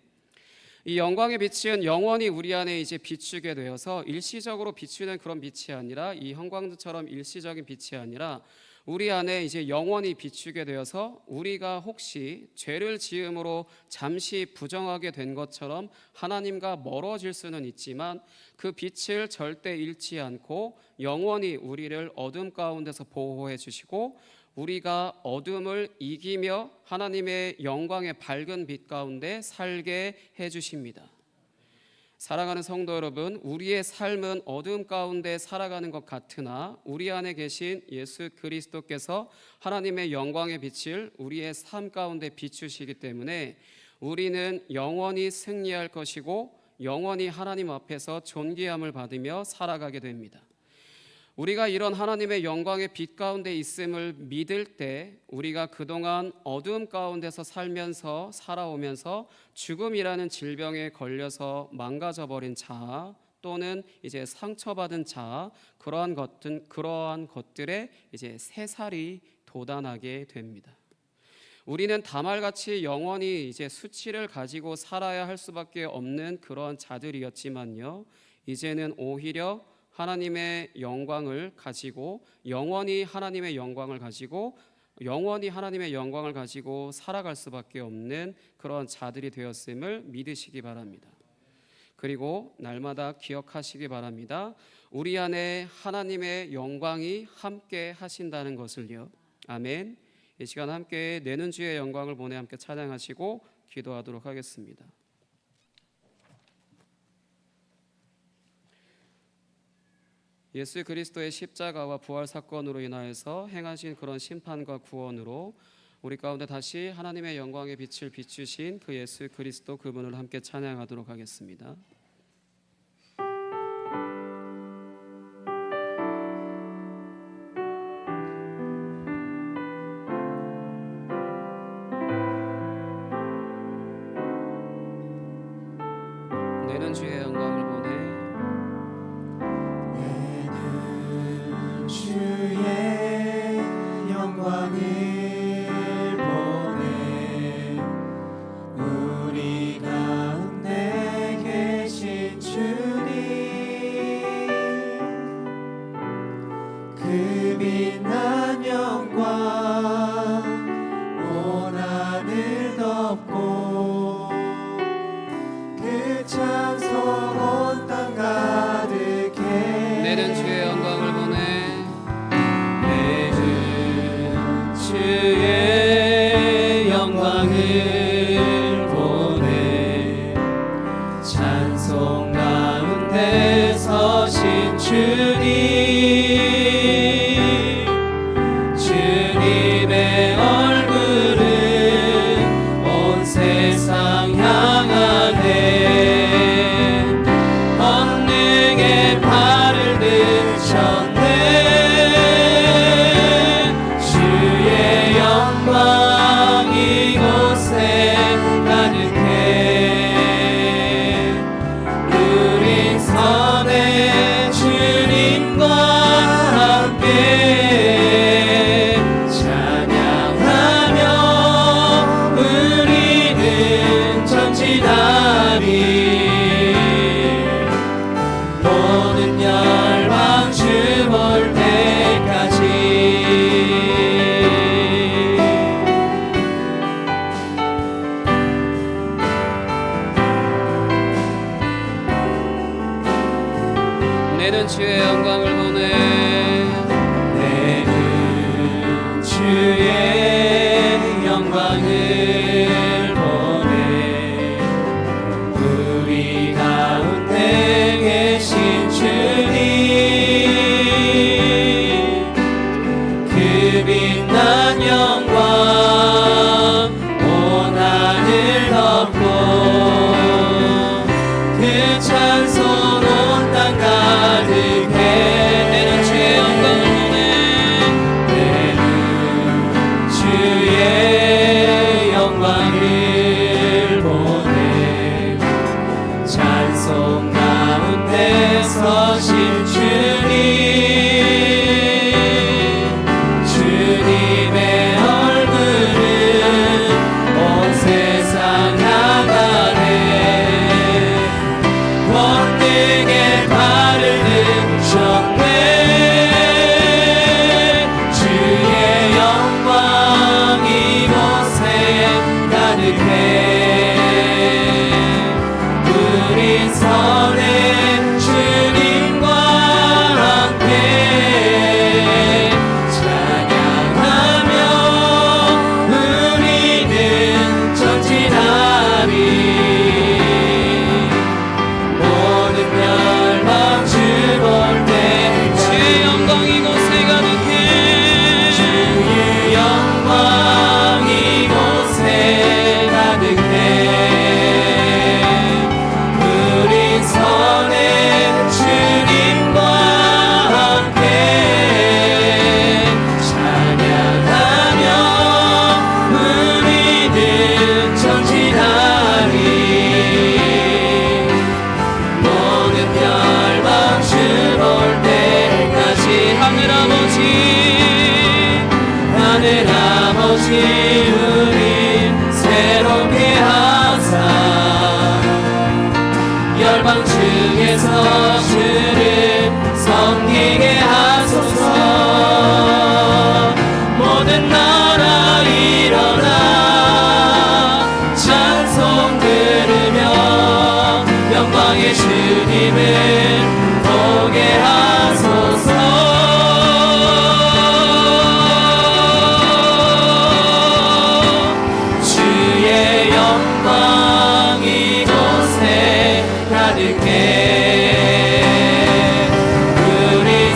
이 영광의 빛은 영원히 우리 안에 이제 비추게 되어서 일시적으로 비추는 그런 빛이 아니라 이 형광등처럼 일시적인 빛이 아니라 우리 안에 이제 영원히 비추게 되어서 우리가 혹시 죄를 지음으로 잠시 부정하게 된 것처럼 하나님과 멀어질 수는 있지만 그 빛을 절대 잃지 않고 영원히 우리를 어둠 가운데서 보호해 주시고 우리가 어둠을 이기며 하나님의 영광의 밝은 빛 가운데 살게 해 주십니다. 사랑하는 성도 여러분, 우리의 삶은 어둠 가운데 살아가는 것 같으나 우리 안에 계신 예수 그리스도께서 하나님의 영광의 빛을 우리의 삶 가운데 비추시기 때문에 우리는 영원히 승리할 것이고 영원히 하나님 앞에서 존귀함을 받으며 살아가게 됩니다. 우리가 이런 하나님의 영광의 빛 가운데 있음을 믿을 때 우리가 그동안 어둠 가운데서 살아오면서 죽음이라는 질병에 걸려서 망가져버린 자아 또는 이제 상처받은 자아 그러한 것들에 이제 새살이 돋아나게 됩니다. 우리는 다말같이 영원히 이제 수치를 가지고 살아야 할 수밖에 없는 그러한 자들이었지만요. 이제는 오히려 하나님의 영광을 가지고 영원히 하나님의 영광을 가지고 살아갈 수밖에 없는 그런 자들이 되었음을 믿으시기 바랍니다. 그리고 날마다 기억하시기 바랍니다. 우리 안에 하나님의 영광이 함께 하신다는 것을요. 아멘. 이 시간 함께 내는 주의 영광을 보내 함께 찬양하시고 기도하도록 하겠습니다. 예수 그리스도의 십자가와 부활 사건으로 인하여서 행하신 그런 심판과 구원으로 우리 가운데 다시 하나님의 영광의 빛을 비추신 그 예수 그리스도 그분을 함께 찬양하도록 하겠습니다. 내는 주의 영광을 보내 내는 주의 영광을 보내 우리 가운데 계신 주님 그 빛난 영광 온 하늘 덮고 그 찬송 온 땅 가득해 내는 주의 영광을 보내 내는 주의 영광을 보내 찬송 가운데 서신 주님의 얼굴은 온 세상 향하네 권능의 발을 드셨네 주의 영광 이곳에 가득해 우린 선의 주님과 함께 찬양하며 우리는 전진하리 모든 열방 주 볼 때까지 내는 주의 영광을 보내 내는 주의 영광을 보내 우리 가운데 계신 주님 그 빛난 영광 온 하늘 덮고 그 찬송 온 땅 가득해 내는 주의 영광을 보내 내는 주의 영광을 보내 찬송 가운데 서신 주님의 얼굴은 온 세상 향하네 권능의 발을 드셨네 주의 영광 이곳에 가득해 우린 선의 주님과 함께 찬양하며 우리는 전진하리 모든 열방 주 볼 때 주의 영광 이곳에 가득해 주의 영광 이곳에 가득해 우린 선의 주님과 함께 찬양하며 우리는 전진하리 모든 열방 주 볼 때까지 하늘 아버지 우리 새롭게 하사 열방 중에서 주를 섬기게 하소서 모든 나라 일어나 찬송 들으며 영광의 주님을 보게 하소서 주의 영광 이곳에 가득해 우리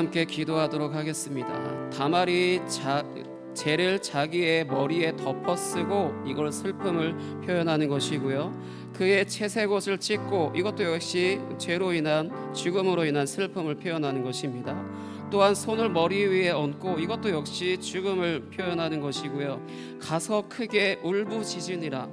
함께 기도하도록 하겠습니다. 다말이 죄를 자기의 머리에 덮어쓰고 이걸 슬픔을 표현하는 것이고요. 그의 채색 옷을 찢고 이것도 역시 죄로 인한 죽음으로 인한 슬픔을 표현하는 것입니다. 또한 손을 머리 위에 얹고 이것도 역시 죽음을 표현하는 것이고요. 가서 크게 울부짖으니라.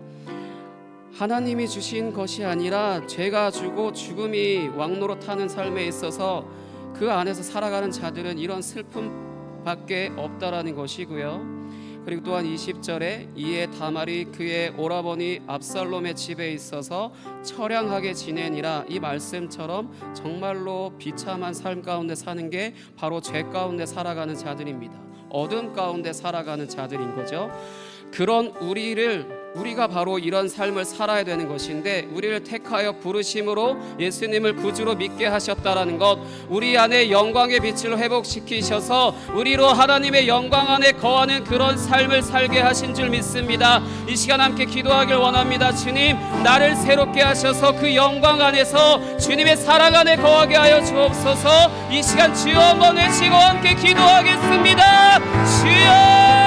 하나님이 주신 것이 아니라 죄가 주고 죽음이 왕노릇하는 삶에 있어서 그 안에서 살아가는 자들은 이런 슬픔밖에 없다라는 것이고요. 그리고 또한 20절에 이에 다말이 그의 오라버니 압살롬의 집에 있어서 처량하게 지내니라. 이 말씀처럼 정말로 비참한 삶 가운데 사는 게 바로 죄 가운데 살아가는 자들입니다. 어둠 가운데 살아가는 자들인 거죠. 그런 우리가 바로 이런 삶을 살아야 되는 것인데, 우리를 택하여 부르심으로 예수님을 구주로 믿게 하셨다라는 것, 우리 안에 영광의 빛을 회복시키셔서 우리로 하나님의 영광 안에 거하는 그런 삶을 살게 하신 줄 믿습니다. 이 시간 함께 기도하길 원합니다. 주님, 나를 새롭게 하셔서 그 영광 안에서 주님의 사랑 안에 거하게 하여 주옵소서. 이 시간 주여 한번 외치고 함께 기도하겠습니다. 주여!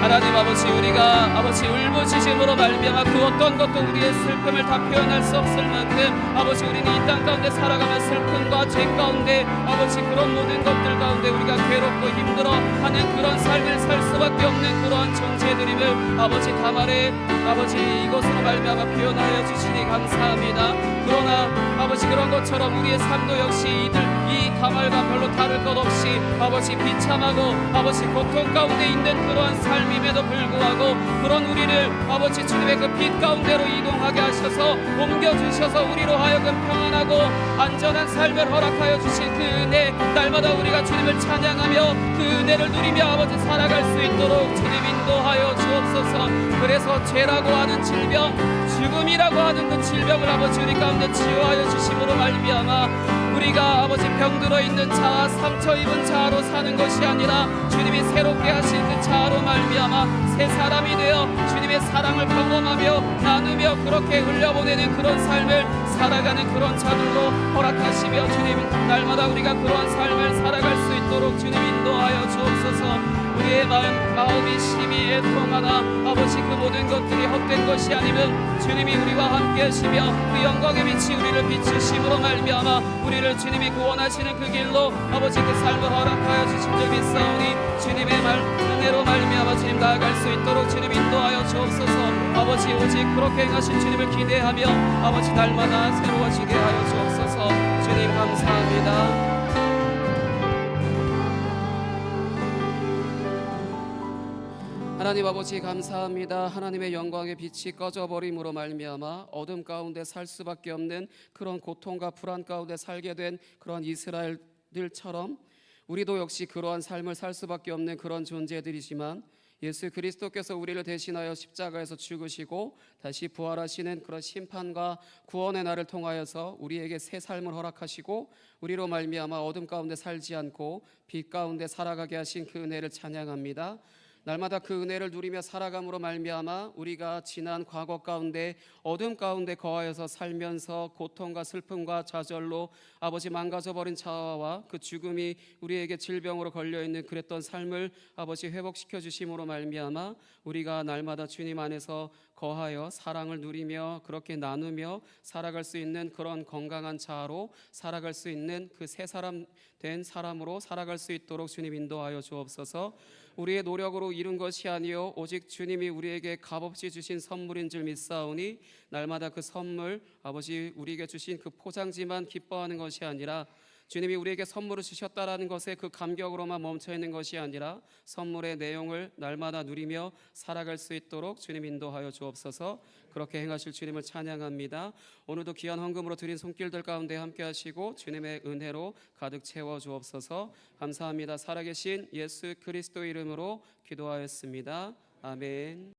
하나님 아버지, 우리가 아버지 울부짖음으로 말미암아 그 어떤 것도 우리의 슬픔을 다 표현할 수 없을 만큼 아버지, 우리는 이 땅 가운데 살아가는 슬픔과 죄 가운데 아버지, 그런 모든 것들 가운데 우리가 괴롭고 힘들어하는 그런 삶을 살 수밖에 없는 그러한 존재들임을 아버지, 다말의 아버지 이것으로 말미암아 표현하여 주시니 감사합니다. 그러나 아버지, 그런 것처럼 우리의 삶도 역시 이 다말과 별로 다를 것 없이 아버지 비참하고 아버지 고통 가운데 있는 그러한 삶임에도 불구하고 그런 우리를 아버지 주님의 그 빛 가운데로 이동하게 하셔서 옮겨주셔서 우리로 하여금 평안하고 안전한 삶을 허락하여 주신 그 은혜, 날마다 우리가 주님을 찬양하며 그 은혜를 누리며 아버지 살아갈 수 있도록 주님 인도하여 주옵소서. 그래서 죄라고 하는 질병, 죽음이라고 하는 그 질병을 아버지 우리 가운데 치유하여 주심으로 말미암아 우리가 아버지 병들어 있는 자아, 상처 입은 자아로 사는 것이 아니라 주님이 새롭게 하신 그 자아로 말미암아 새 사람이 되어 주님의 사랑을 경험하며 나누며 그렇게 흘려보내는 그런 삶을 살아가는 그런 자들로 허락하시며 주님, 날마다 우리가 그런 삶을 살아갈 수 있도록 주님 인도하여 주옵소서. 우리의 마음이 심히 애통하나 아버지 그 모든 것들이 헛된 것이 아니면 주님이 우리와 함께 하시며 그 영광의 빛이 우리를 비추심으로 말미암아 우리를 주님이 구원하시는 그 길로 아버지 그 삶을 허락하여 주신 줄 믿사오니 주님의 은혜로 말미암아 주님 나아갈 수 있도록 주님 인도하여 주옵소서. 아버지, 오직 그렇게 행하신 주님을 기대하며 아버지 날마다 새로워지게 하여 주옵소서. 주님 감사합니다. 하나님 아버지 감사합니다. 하나님의 영광의 빛이 꺼져버림으로 말미암아 어둠 가운데 살 수밖에 없는 그런 고통과 불안 가운데 살게 된 그런 이스라엘들처럼 우리도 역시 그러한 삶을 살 수밖에 없는 그런 존재들이지만 예수 그리스도께서 우리를 대신하여 십자가에서 죽으시고 다시 부활하시는 그런 심판과 구원의 날을 통하여서 우리에게 새 삶을 허락하시고 우리로 말미암아 어둠 가운데 살지 않고 빛 가운데 살아가게 하신 그 은혜를 찬양합니다. 날마다 그 은혜를 누리며 살아감으로 말미암아 우리가 지난 과거 가운데 어둠 가운데 거하여서 살면서 고통과 슬픔과 좌절로 아버지 망가져버린 자아와 그 죽음이 우리에게 질병으로 걸려있는 그랬던 삶을 아버지 회복시켜 주심으로 말미암아 우리가 날마다 주님 안에서 거하여 사랑을 누리며 그렇게 나누며 살아갈 수 있는 그런 건강한 자아로 살아갈 수 있는 그 새 사람 된 사람으로 살아갈 수 있도록 주님 인도하여 주옵소서. 우리의 노력으로 이룬 것이 아니요 오직 주님이 우리에게 값없이 주신 선물인 줄 믿사오니 날마다 그 선물 아버지 우리에게 주신 그 포장지만 기뻐하는 것이 아니라 주님이 우리에게 선물을 주셨다라는 것에 그 감격으로만 멈춰 있는 것이 아니라 선물의 내용을 날마다 누리며 살아갈 수 있도록 주님 인도하여 주옵소서. 그렇게 행하실 주님을 찬양합니다. 오늘도 귀한 헌금으로 드린 손길들 가운데 함께 하시고 주님의 은혜로 가득 채워 주옵소서. 감사합니다. 살아계신 예수 그리스도 이름으로 기도하였습니다. 아멘.